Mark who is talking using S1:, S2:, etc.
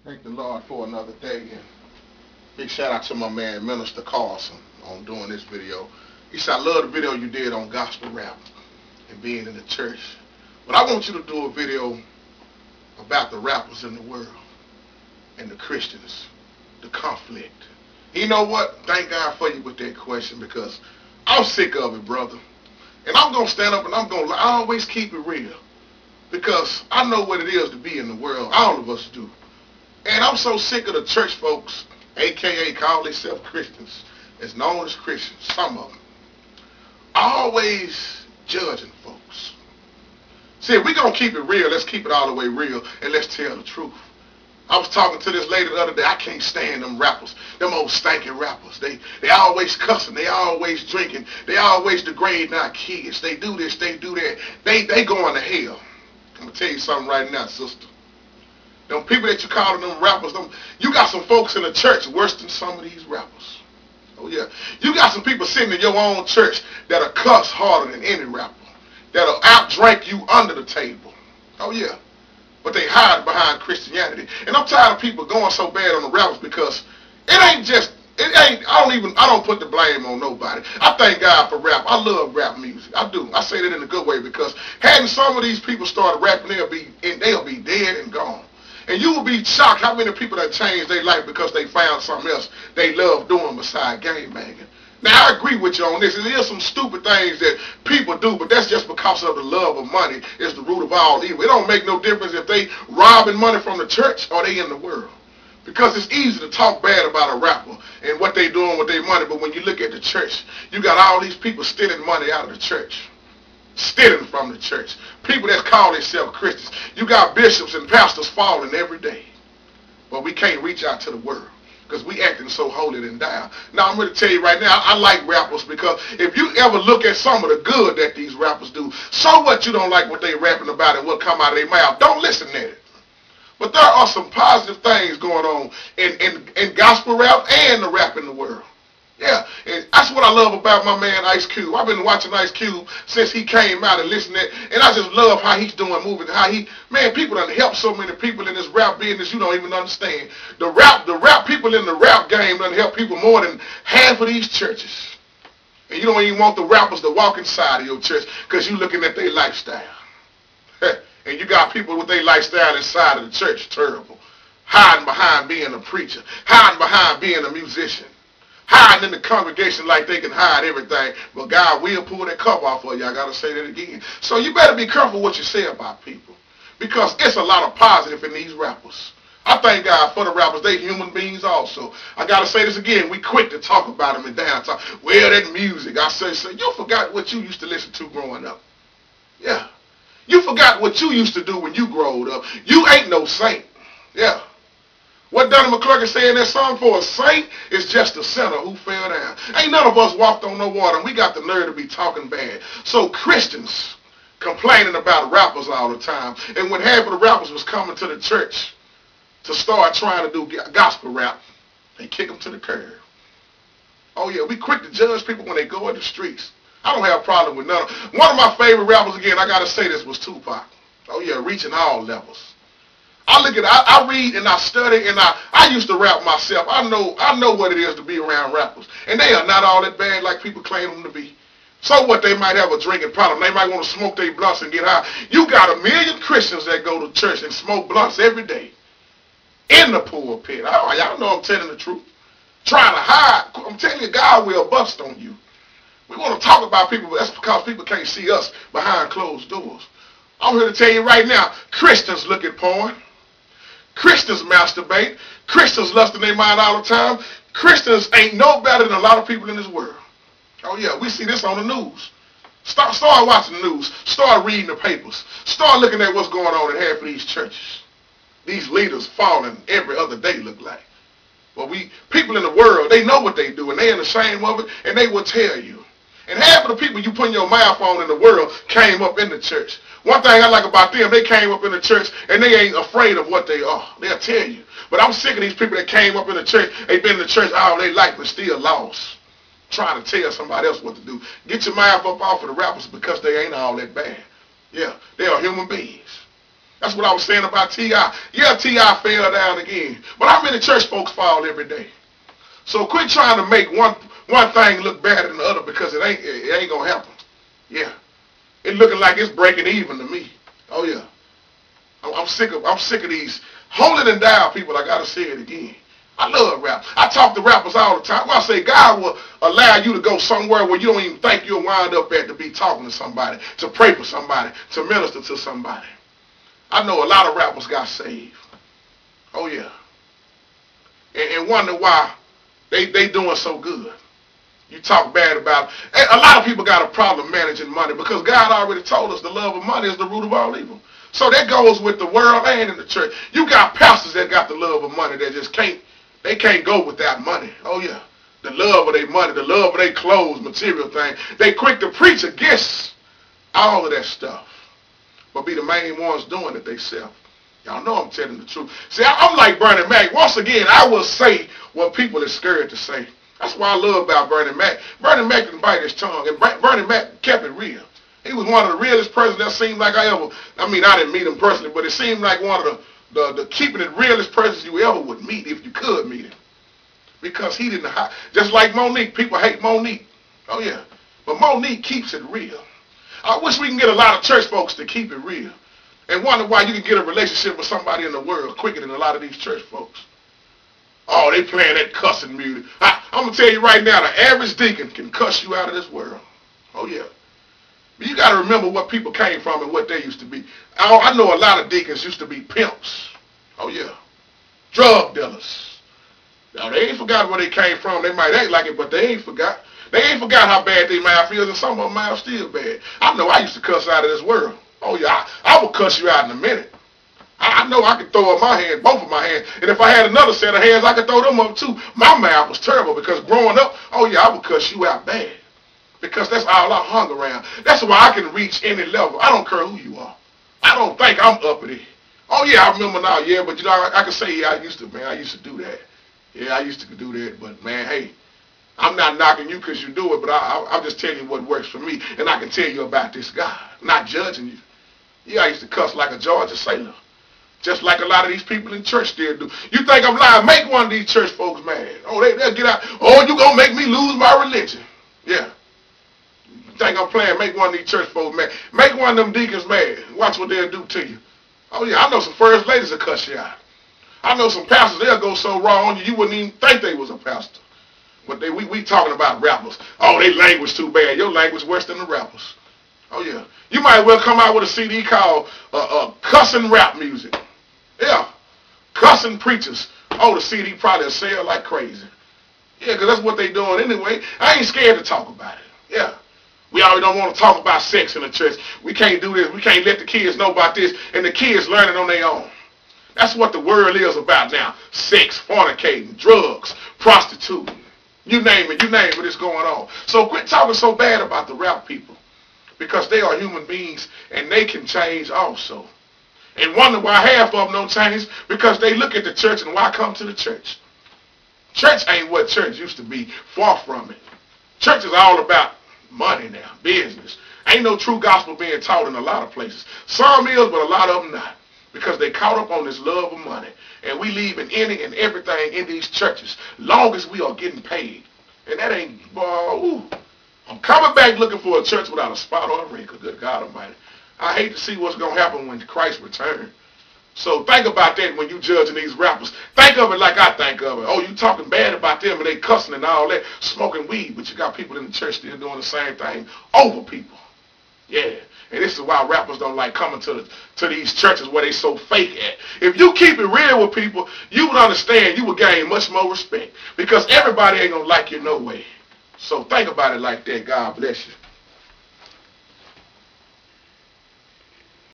S1: Thank the Lord for another day. And big shout out to my man, Minister Carlson, on doing this video. He said, I love the video you did on gospel rap and being in the church. But I want you to do a video about the rappers in the world and the Christians, the conflict. You know what? Thank God for you with that question, because I'm sick of it, brother. And I'm going to stand up and I always keep it real, because I know what it is to be in the world. All of us do. And I'm so sick of the church folks, a.k.a. call themselves Christians, as known as Christians, some of them, always judging folks. See, if we're going to keep it real, let's keep it all the way real, and let's tell the truth. I was talking to this lady the other day. I can't stand them rappers, them old stinking rappers. They always cussing, they always drinking, they always degrading our kids. They do this, they do that. They going to hell. I'm going to tell you something right now, sister. Them people that you calling them rappers, you got some folks in the church worse than some of these rappers. Oh yeah. You got some people sitting in your own church that'll cuss harder than any rapper, that'll outdrink you under the table. Oh yeah. But they hide behind Christianity. And I'm tired of people going so bad on the rappers, because I don't put the blame on nobody. I thank God for rap. I love rap music. I do. I say that in a good way, because hadn't some of these people started rapping, they'll be dead and gone. And you will be shocked how many people that changed their life because they found something else they love doing beside game banging. Now, I agree with you on this. There is some stupid things that people do, but that's just because of the love of money is the root of all evil. It don't make no difference if they robbing money from the church or they in the world. Because it's easy to talk bad about a rapper and what they doing with their money, but when you look at the church, you got all these people stealing money out of the church. Stealing from the church. People that call themselves Christians. You got bishops and pastors falling every day. But we can't reach out to the world because we acting so holy and down. Now I'm going to tell you right now, I like rappers, because if you ever look at some of the good that these rappers do, so what you don't like what they rapping about and what come out of their mouth, don't listen to it. But there are some positive things going on in gospel rap and the rap in the world. Yeah, and that's what I love about my man Ice Cube. I've been watching Ice Cube since he came out and listening, and I just love how he's doing moving, people done helped so many people in this rap business you don't even understand. The rap people in the rap game done help people more than half of these churches. And you don't even want the rappers to walk inside of your church because you looking at their lifestyle. And you got people with their lifestyle inside of the church, terrible. Hiding behind being a preacher, hiding behind being a musician, hiding in the congregation like they can hide everything, but God will pull that cover off of you. I got to say that again. So you better be careful what you say about people, because it's a lot of positive in these rappers. I thank God for the rappers. They human beings also. I got to say this again. We quick to talk about them in downtown. Well, that music. I say, you forgot what you used to listen to growing up. Yeah. You forgot what you used to do when you growed up. You ain't no saint. Yeah. What Donnie McClurkin said in that song, for a saint is just a sinner who fell down. Ain't none of us walked on no water, and we got the nerve to be talking bad. So Christians complaining about rappers all the time. And when half of the rappers was coming to the church to start trying to do gospel rap, they kick them to the curb. Oh yeah, we quick to judge people when they go in the streets. I don't have a problem with none of them. One of my favorite rappers, again, I got to say this, was Tupac. Oh yeah, reaching all levels. I read and I study, and I used to rap myself. I know what it is to be around rappers. And they are not all that bad like people claim them to be. So what, they might have a drinking problem. They might want to smoke their blunts and get high. You got a million Christians that go to church and smoke blunts every day. In the pulpit. Oh, y'all know I'm telling the truth. Trying to hide. I'm telling you, God will bust on you. We want to talk about people, but that's because people can't see us behind closed doors. I'm here to tell you right now, Christians look at porn. Christians masturbate. Christians lust in their mind all the time. Christians ain't no better than a lot of people in this world. Oh yeah, we see this on the news. Start watching the news. Start reading the papers. Start looking at what's going on in half of these churches. These leaders falling every other day, look like. Well, people in the world, they know what they do, and they ain't ashamed of it, and they will tell you. And half of the people you put your mouth on in the world came up in the church. One thing I like about them, they came up in the church and they ain't afraid of what they are. They'll tell you. But I'm sick of these people that came up in the church, they've been in the church all their life but still lost, trying to tell somebody else what to do. Get your mouth up off of the rappers, because they ain't all that bad. Yeah, they are human beings. That's what I was saying about T.I. Yeah, T.I. fell down again. But how many church folks fall every day? So quit trying to make one thing look better than the other, because it ain't gonna happen. Yeah. It looking like it's breaking even to me. Oh yeah. I'm sick of these holding and down people. I gotta say it again. I love rap. I talk to rappers all the time. When I say God will allow you to go somewhere where you don't even think you'll wind up at, to be talking to somebody, to pray for somebody, to minister to somebody. I know a lot of rappers got saved. Oh yeah. And wonder why they doing so good. You talk bad about it. A lot of people got a problem managing money, because God already told us the love of money is the root of all evil. So that goes with the world and in the church. You got pastors that got the love of money that just can't go without money. Oh yeah. The love of their money, the love of their clothes, material things. They quick to preach against all of that stuff, but be the main ones doing it themselves. Y'all know I'm telling the truth. See, I'm like Bernie Mac. Once again, I will say what people are scared to say. That's what I love about Bernie Mac. Bernie Mac didn't bite his tongue, and Bernie Mac kept it real. He was one of the realest presidents that seemed like I didn't meet him personally, but it seemed like one of the keeping it realest presidents you ever would meet, if you could meet him. Because he didn't hide. Just like Monique, people hate Monique. Oh yeah. But Monique keeps it real. I wish we can get a lot of church folks to keep it real, and wonder why you can get a relationship with somebody in the world quicker than a lot of these church folks. Oh, they playing that cussing music. I'm going to tell you right now, the average deacon can cuss you out of this world. Oh yeah. But you got to remember what people came from and what they used to be. I know a lot of deacons used to be pimps. Oh yeah. Drug dealers. Now they ain't forgot where they came from. They might act like it, but they ain't forgot. They ain't forgot how bad they mouth feels, and some of them mouth still bad. I know I used to cuss out of this world. Oh yeah, I will cuss you out in a minute. I know I could throw up my hands, both of my hands, and if I had another set of hands, I could throw them up too. My mouth was terrible, because growing up, oh yeah, I would cuss you out bad, because that's all I hung around. That's why I can reach any level. I don't care who you are. I don't think I'm uppity. Oh yeah, I remember now, yeah, but you know, I can say, yeah, I used to do that. Yeah, I used to do that, but man, hey, I'm not knocking you because you do it, but I'm just telling you what works for me, and I can tell you about this God, not judging you. Yeah, I used to cuss like a Georgia sailor, just like a lot of these people in church still do. You think I'm lying? Make one of these church folks mad. Oh, they'll get out. Oh, you gonna make me lose my religion. Yeah. You think I'm playing? Make one of these church folks mad. Make one of them deacons mad. Watch what they'll do to you. Oh yeah, I know some first ladies that cuss you out. I know some pastors, they'll go so raw on you, you wouldn't even think they was a pastor. But we talking about rappers. Oh, they language too bad. Your language worse than the rappers. Oh yeah. You might well come out with a CD called Cussing Rap Music. Yeah. Cussing Preachers. Oh, the CD probably will sell like crazy. Yeah, because that's what they doing anyway. I ain't scared to talk about it. Yeah. We already don't want to talk about sex in the church. We can't do this. We can't let the kids know about this. And the kids learn it on their own. That's what the world is about now. Sex, fornicating, drugs, prostituting. You name it, it's going on. So quit talking so bad about the rap people, because they are human beings and they can change also. And wonder why half of them don't change, because they look at the church and why come to the church? Church ain't what church used to be, far from it. Church is all about money now, business. Ain't no true gospel being taught in a lot of places. Some is, but a lot of them not. Because they caught up on this love of money. And we leave in any and everything in these churches, long as we are getting paid. And that ain't, I'm coming back looking for a church without a spot or a wrinkle, good God Almighty. I hate to see what's going to happen when Christ returns. So think about that when you judging these rappers. Think of it like I think of it. Oh, you talking bad about them and they cussing and all that, smoking weed, but you got people in the church still doing the same thing over people. Yeah. And this is why rappers don't like coming to these churches where they so fake at. If you keep it real with people, you would understand, you would gain much more respect. Because everybody ain't going to like you no way. So think about it like that. God bless you.